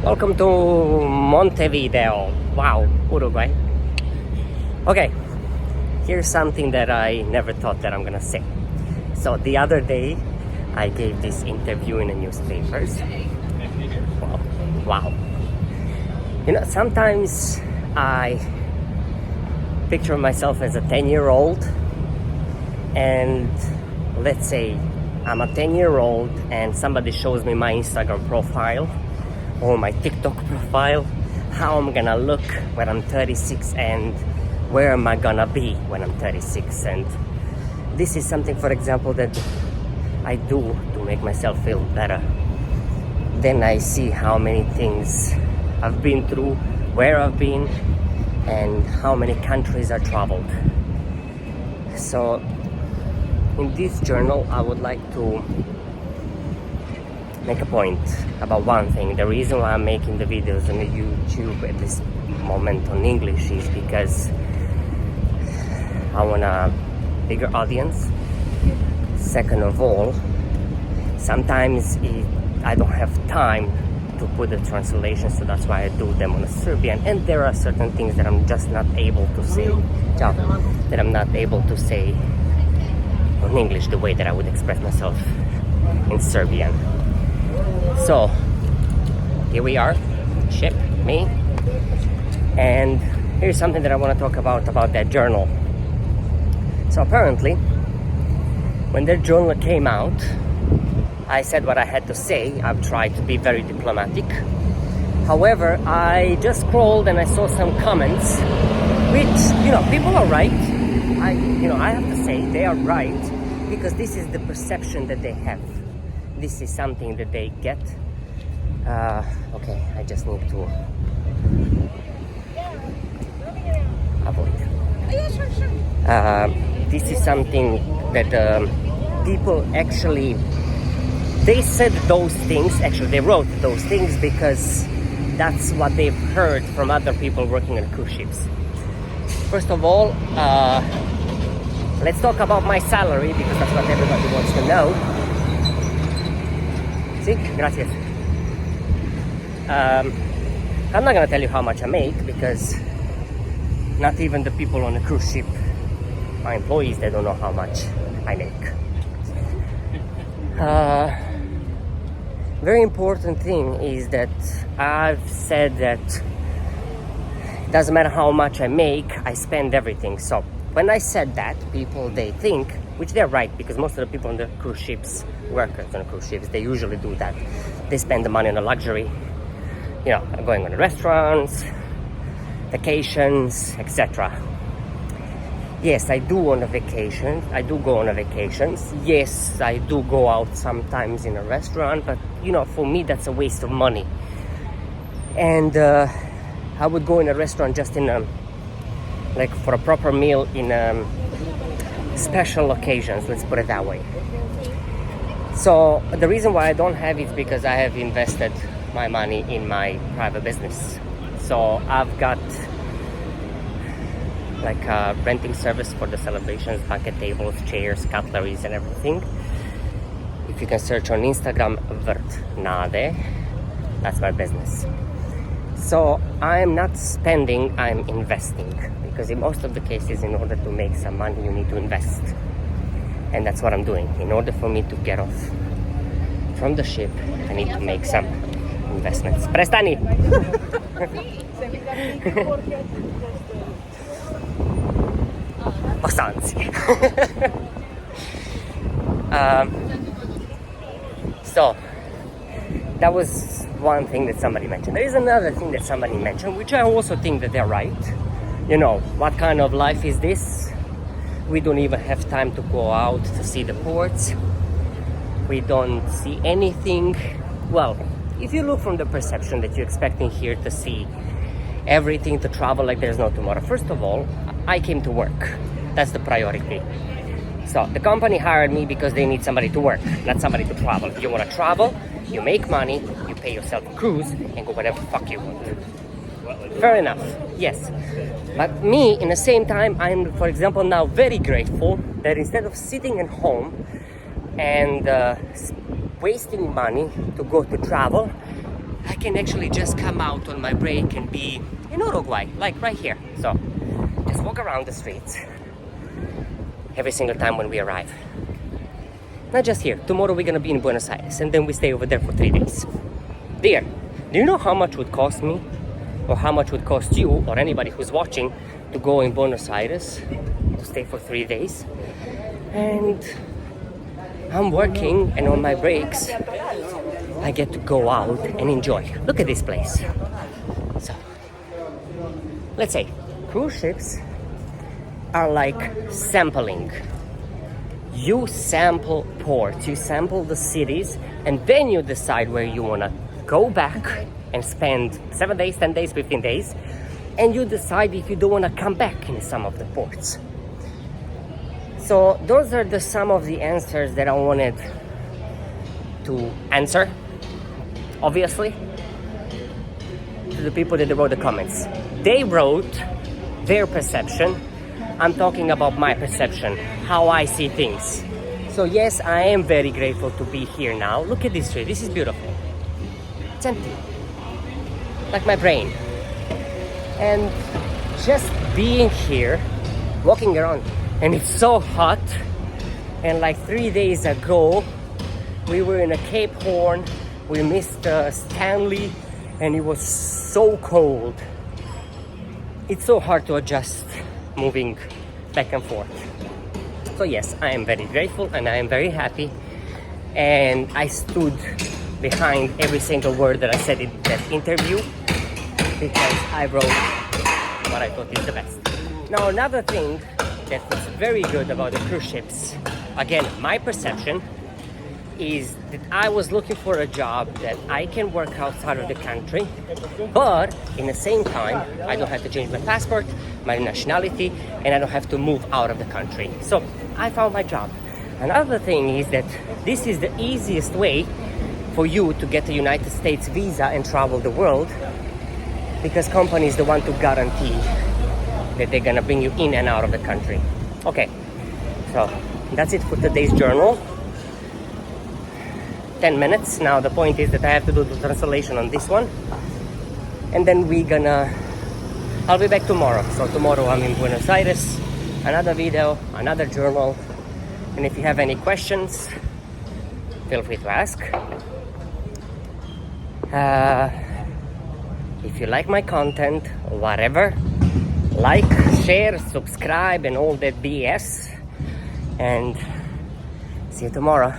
Welcome to Montevideo. Wow, Uruguay. Okay, here's something that I never thought that I'm gonna say. So the other day, I gave this interview in the newspapers. Wow. You know, sometimes I picture myself as a 10-year-old, and let's say I'm a 10-year-old and somebody shows me my Instagram profile or my TikTok profile, how I'm gonna look when I'm 36 and where am I gonna be when I'm 36. And this is something, for example, that I do to make myself feel better. Then I see how many things I've been through, where I've been, and how many countries I traveled. So in this journal, I would like to make a point about one thing. The reason why I'm making the videos on the YouTube at this moment on English is because I want a bigger audience. Second of all, sometimes I don't have time to put the translation, so that's why I do them on a Serbian. And there are certain things that I'm just not able to say, that I'm not able to say on English the way that I would express myself in Serbian. So here we are, ship, me, and here's something that I want to talk about that journal. So apparently, when that journal came out, I said what I had to say. I've tried to be very diplomatic. However, I just scrolled and I saw some comments, which, you know, people are right. I have to say they are right, because this is the perception that they have. This is something that they get. Okay, I just need to avoid. This is something that people actually, they said those things, actually they wrote those things because that's what they've heard from other people working on cruise ships. First of all, let's talk about my salary, because that's what everybody wants to know. Sí, gracias. I'm not gonna tell you how much I make, because not even the people on the cruise ship, my employees, they don't know how much I make. Very important thing is that I've said that it doesn't matter how much I make, I spend everything. So when I said that, people, they think, which they're right, because most of the people on the cruise ships, workers on the cruise ships, they usually do that. They spend the money on the luxury, you know, going on the restaurants, vacations, etc. Yes, I do on a vacation. I do go on a vacations. Yes, I do go out sometimes in a restaurant, but you know, for me that's a waste of money. And I would go in a restaurant just in like for a proper meal in special occasions, let's put it that way. So the reason why I don't have it is because I have invested my money in my private business. So I've got like a renting service for the celebrations, bucket tables, chairs, cutleries and everything. If you can search on Instagram, Vrt Nade, that's my business. So I'm not spending, I'm investing, because in most of the cases, in order to make some money, you need to invest. And that's what I'm doing. In order for me to get off from the ship, I need to make some investments. Prestani! So that was one thing that somebody mentioned. There is another thing that somebody mentioned, which I also think that they're right. You know, what kind of life is this? We don't even have time to go out to see the ports. We don't see anything. Well, if you look from the perception that you're expecting here to see everything, to travel like there's no tomorrow. First of all, I came to work. That's the priority. So the company hired me because they need somebody to work, not somebody to travel. If you want to travel, you make money, you pay yourself a cruise, and go whatever the fuck you want. Fair enough, yes. But me, in the same time, I'm, for example, now very grateful that instead of sitting at home and wasting money to go to travel, I can actually just come out on my break and be in Uruguay, like right here. So just walk around the streets every single time when we arrive. Not just here. Tomorrow we're gonna be in Buenos Aires, and then we stay over there for 3 days. Dear, do you know how much would cost me, or how much would cost you, or anybody who's watching, to go in Buenos Aires to stay for 3 days? And I'm working, and on my breaks I get to go out and enjoy. Look at this place. So let's say cruise ships are like sampling. You sample ports, you sample the cities, and then you decide where you want to go back and spend 7 days, 10 days, 15 days, and you decide if you don't want to come back in some of the ports. So those are some of the answers that I wanted to answer, obviously, to the people that wrote the comments. They wrote their perception. I'm talking about my perception, how I see things. So yes, I am very grateful to be here now. Look at this tree, this is beautiful. It's empty, like my brain. And just being here, walking around, and it's so hot. And like 3 days ago, we were in a Cape Horn, we missed Stanley, and it was so cold. It's so hard to adjust moving back and forth. So yes, I am very grateful and I am very happy, and I stood behind every single word that I said in that interview because I wrote what I thought is the best. Now another thing that was very good about the cruise ships, again my perception, is that I was looking for a job that I can work outside of the country, but in the same time, I don't have to change my passport, my nationality, and I don't have to move out of the country. So I found my job. Another thing is that this is the easiest way for you to get a United States visa and travel the world, because company is the one to guarantee that they're gonna bring you in and out of the country. Okay, so that's it for today's journal. 10 minutes. Now the point is that I have to do the translation on this one, and then I'll be back tomorrow. So tomorrow I'm in Buenos Aires, another video, another journal, and if you have any questions, feel free to ask. If you like my content, whatever, like, share, subscribe, and all that BS, and see you tomorrow.